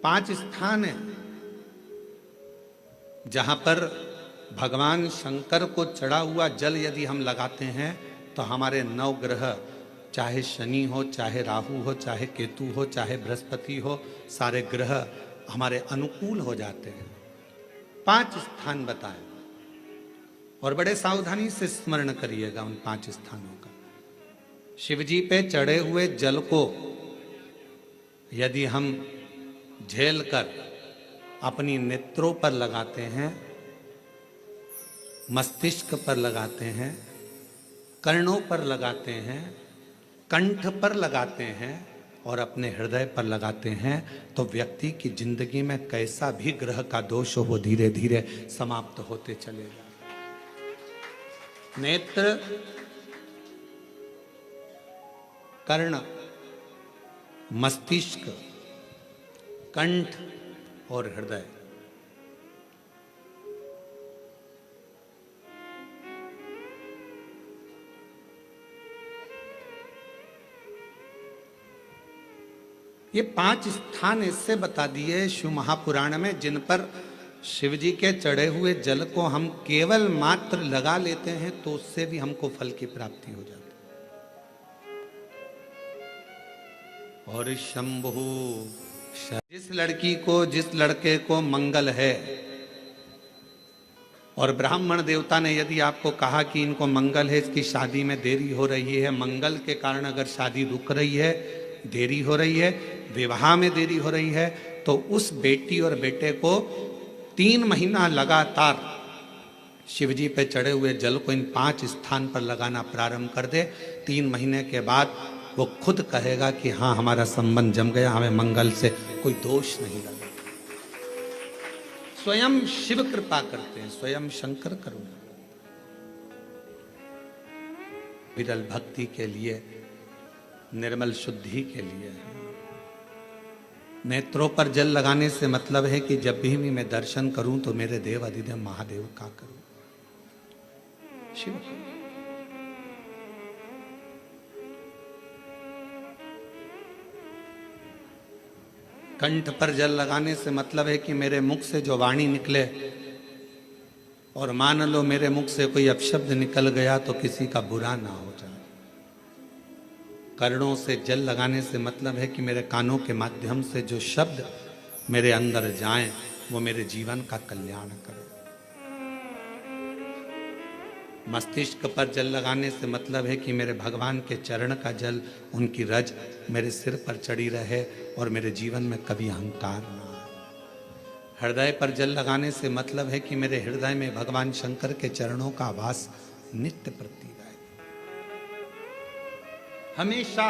5 स्थान है जहां पर भगवान शंकर को चढ़ा हुआ जल यदि हम लगाते हैं तो हमारे 9 ग्रह, चाहे शनि हो, चाहे राहु हो, चाहे केतु हो, चाहे बृहस्पति हो, सारे ग्रह हमारे अनुकूल हो जाते हैं। 5 स्थान बताए और बड़े सावधानी से स्मरण करिएगा उन 5 स्थानों का। शिव जी पे चढ़े हुए जल को यदि हम झेल कर अपनी नेत्रों पर लगाते हैं, मस्तिष्क पर लगाते हैं, कर्णों पर लगाते हैं, कंठ पर लगाते हैं और अपने हृदय पर लगाते हैं तो व्यक्ति की जिंदगी में कैसा भी ग्रह का दोष हो वो धीरे धीरे समाप्त होते चलेगा। नेत्र, कर्ण, मस्तिष्क, कंठ और हृदय, ये 5 स्थान इससे बता दिए शिव महापुराण में जिन पर शिव जी के चढ़े हुए जल को हम केवल मात्र लगा लेते हैं तो उससे भी हमको फल की प्राप्ति हो जाती है। और शंभु, जिस लड़की को, जिस लड़के को मंगल है और ब्राह्मण देवता ने यदि आपको कहा कि इनको मंगल है, इसकी शादी में देरी हो रही है, मंगल के कारण अगर शादी रुक रही है, देरी हो रही है, विवाह में देरी हो रही है, तो उस बेटी और बेटे को 3 महीना लगातार शिवजी पे चढ़े हुए जल को इन 5 स्थान पर लगाना प्रारंभ कर दे। 3 महीने के बाद वो खुद कहेगा कि हाँ, हमारा संबंध जम गया, हमें मंगल से कोई दोष नहीं लगा। स्वयं शिव कृपा करते हैं, स्वयं शंकर करुणा। विरल भक्ति के लिए, निर्मल शुद्धि के लिए। नेत्रों पर जल लगाने से मतलब है कि जब भी मैं दर्शन करूं तो मेरे देव अधिदेव महादेव का करूं, शिव। कंठ पर जल लगाने से मतलब है कि मेरे मुख से जो वाणी निकले और मान लो मेरे मुख से कोई अपशब्द निकल गया तो किसी का बुरा ना हो जाए। कर्णों से जल लगाने से मतलब है कि मेरे कानों के माध्यम से जो शब्द मेरे अंदर जाएं वो मेरे जीवन का कल्याण करें। मस्तिष्क पर जल लगाने से मतलब है कि मेरे भगवान के चरण का जल, उनकी रज मेरे सिर पर चढ़ी रहे और मेरे जीवन में कभी अहंकार ना आए। हृदय पर जल लगाने से मतलब है कि मेरे हृदय में भगवान शंकर के चरणों का वास नित्य प्रति रहे। हमेशा